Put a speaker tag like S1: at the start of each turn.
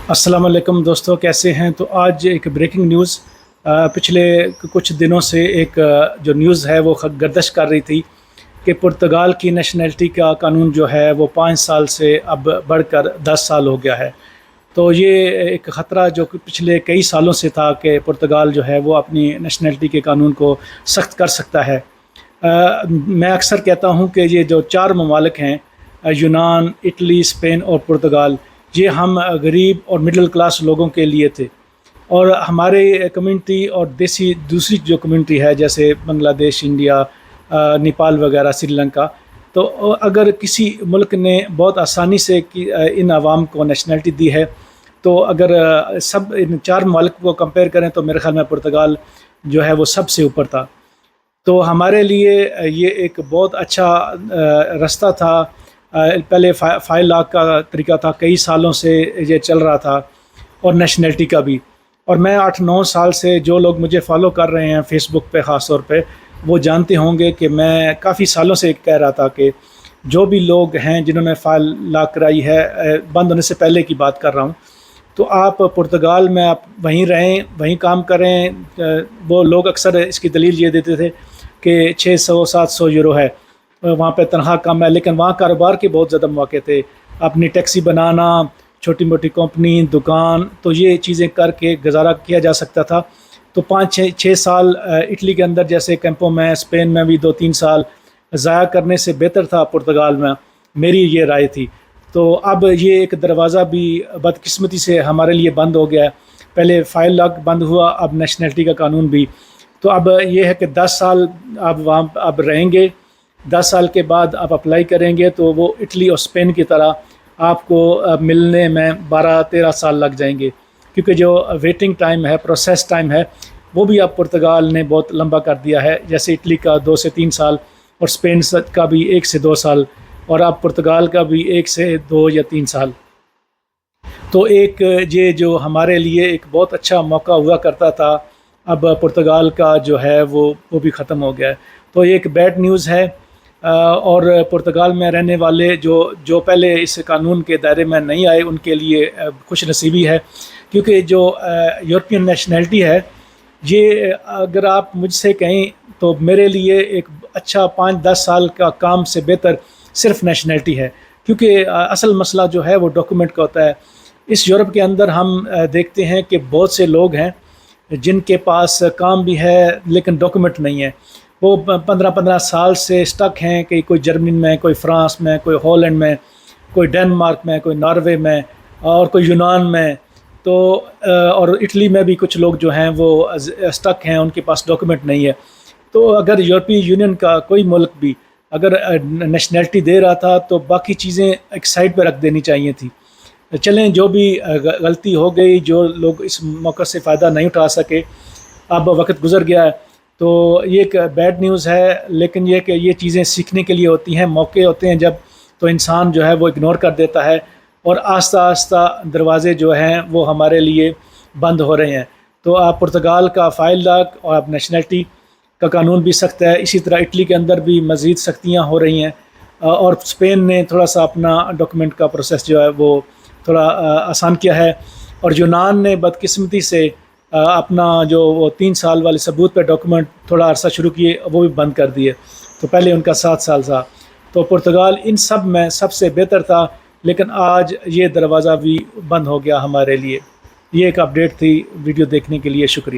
S1: अस्सलाम वालेकुम दोस्तों, कैसे हैं। तो आज एक ब्रेकिंग न्यूज़ पिछले कुछ दिनों से एक जो न्यूज़ है वो गर्दिश कर रही थी कि पुर्तगाल की नेशनलिटी का कानून जो है वो 5 साल से अब बढ़कर 10 साल हो गया है। तो ये एक ख़तरा जो कि पिछले कई सालों से था कि पुर्तगाल जो है वो अपनी नेशनलिटी के कानून को सख्त कर सकता है। मैं अक्सर कहता हूँ कि ये जो 4 ममालिक हैं, यूनान, इटली, स्पेन और पुर्तगाल, ये हम गरीब और मिडिल क्लास लोगों के लिए थे। और हमारे कम्युनिटी और देसी दूसरी जो कम्युनिटी है जैसे बांग्लादेश, इंडिया, नेपाल वगैरह, श्रीलंका, तो अगर किसी मुल्क ने बहुत आसानी से इन आवाम को नेशनलिटी दी है, तो अगर सब इन 4 ममालिक को कंपेयर करें तो मेरे ख़्याल में पुर्तगाल जो है वो सबसे ऊपर था। तो हमारे लिए ये एक बहुत अच्छा रास्ता था। पहले फाइल लॉक का तरीका था, कई सालों से ये चल रहा था, और नेशनलिटी का भी। और मैं 8-9 साल से, जो लोग मुझे फॉलो कर रहे हैं फेसबुक पे ख़ास तौर पे, वो जानते होंगे कि मैं काफ़ी सालों से कह रहा था कि जो भी लोग हैं जिन्होंने फाइल लॉक कराई है, बंद होने से पहले की बात कर रहा हूँ, तो आप पुर्तगाल में आप वहीं रहें, वहीं काम करें। वो लोग अक्सर इसकी दलील ये देते थे कि 600-700 यूरो है, वहाँ पे तनख्वाह कम है, लेकिन वहाँ कारोबार के बहुत ज़्यादा मौके थे। अपनी टैक्सी बनाना, छोटी मोटी कंपनी, दुकान, तो ये चीज़ें करके गुजारा किया जा सकता था। तो 5-6 साल इटली के अंदर जैसे कैंपों में, स्पेन में भी 2-3 साल ज़ाया करने से बेहतर था पुर्तगाल में, मेरी ये राय थी। तो अब ये एक दरवाज़ा भी बदकिस्मती से हमारे लिए बंद हो गया है। पहले फाइल लॉक बंद हुआ, अब नेशनलिटी का कानून भी। तो अब ये है कि 10 साल आप वहाँ अब रहेंगे, 10 साल के बाद आप अप्लाई करेंगे तो वो इटली और स्पेन की तरह आपको मिलने में 12-13 साल लग जाएंगे, क्योंकि जो वेटिंग टाइम है, प्रोसेस टाइम है, वो भी अब पुर्तगाल ने बहुत लंबा कर दिया है। जैसे इटली का 2 से 3 साल और स्पेन का भी 1 से 2 साल, और अब पुर्तगाल का भी 1 से 2 या 3 साल। तो एक ये जो हमारे लिए एक बहुत अच्छा मौका हुआ करता था, अब पुर्तगाल का जो है वो भी ख़त्म हो गया है। तो ये एक बैड न्यूज़ है। और पुर्तगाल में रहने वाले जो पहले इस कानून के दायरे में नहीं आए, उनके लिए खुश नसीबी है, क्योंकि जो यूरोपियन नेशनलिटी है, ये अगर आप मुझसे कहें तो मेरे लिए एक अच्छा 5-10 साल का काम से बेहतर सिर्फ नेशनलिटी है। क्योंकि असल मसला जो है वो डॉक्यूमेंट का होता है। इस यूरोप के अंदर हम देखते हैं कि बहुत से लोग हैं जिनके पास काम भी है लेकिन डॉक्यूमेंट नहीं है। वो 15-15 साल से स्टक हैं, कि कोई जर्मनी में, कोई फ्रांस में, कोई हॉलैंड में, कोई डेनमार्क में, कोई नॉर्वे में, और कोई यूनान में। तो और इटली में भी कुछ लोग जो हैं वो स्टक हैं, उनके पास डॉक्यूमेंट नहीं है। तो अगर यूरोपीय यूनियन का कोई मुल्क भी अगर नेशनलिटी दे रहा था तो बाकी चीज़ें एक साइड पर रख देनी चाहिए थी। चलें, जो भी गलती हो गई, जो लोग इस मौके से फ़ायदा नहीं उठा सके, अब वक्त गुज़र गया है। तो ये एक बैड न्यूज़ है, लेकिन ये कि ये चीज़ें सीखने के लिए होती हैं, मौके होते हैं जब, तो इंसान जो है वो इग्नोर कर देता है, और आस्ता आस्ता दरवाज़े जो हैं वो हमारे लिए बंद हो रहे हैं। तो आप पुर्तगाल का फाइल लॉक और आप नेशनलिटी का कानून भी सख्त है, इसी तरह इटली के अंदर भी मज़ीद सख्तियाँ हो रही हैं, और स्पेन ने थोड़ा सा अपना डॉक्यूमेंट का प्रोसेस जो है वो थोड़ा आसान किया है, और यूनान ने बदकिस्मती से अपना जो वो 3 साल वाले सबूत पे डॉक्यूमेंट थोड़ा अरसा शुरू किए, वो भी बंद कर दिए। तो पहले उनका 7 साल था। तो पुर्तगाल इन सब में सबसे बेहतर था, लेकिन आज ये दरवाज़ा भी बंद हो गया हमारे लिए। ये एक अपडेट थी। वीडियो देखने के लिए शुक्रिया।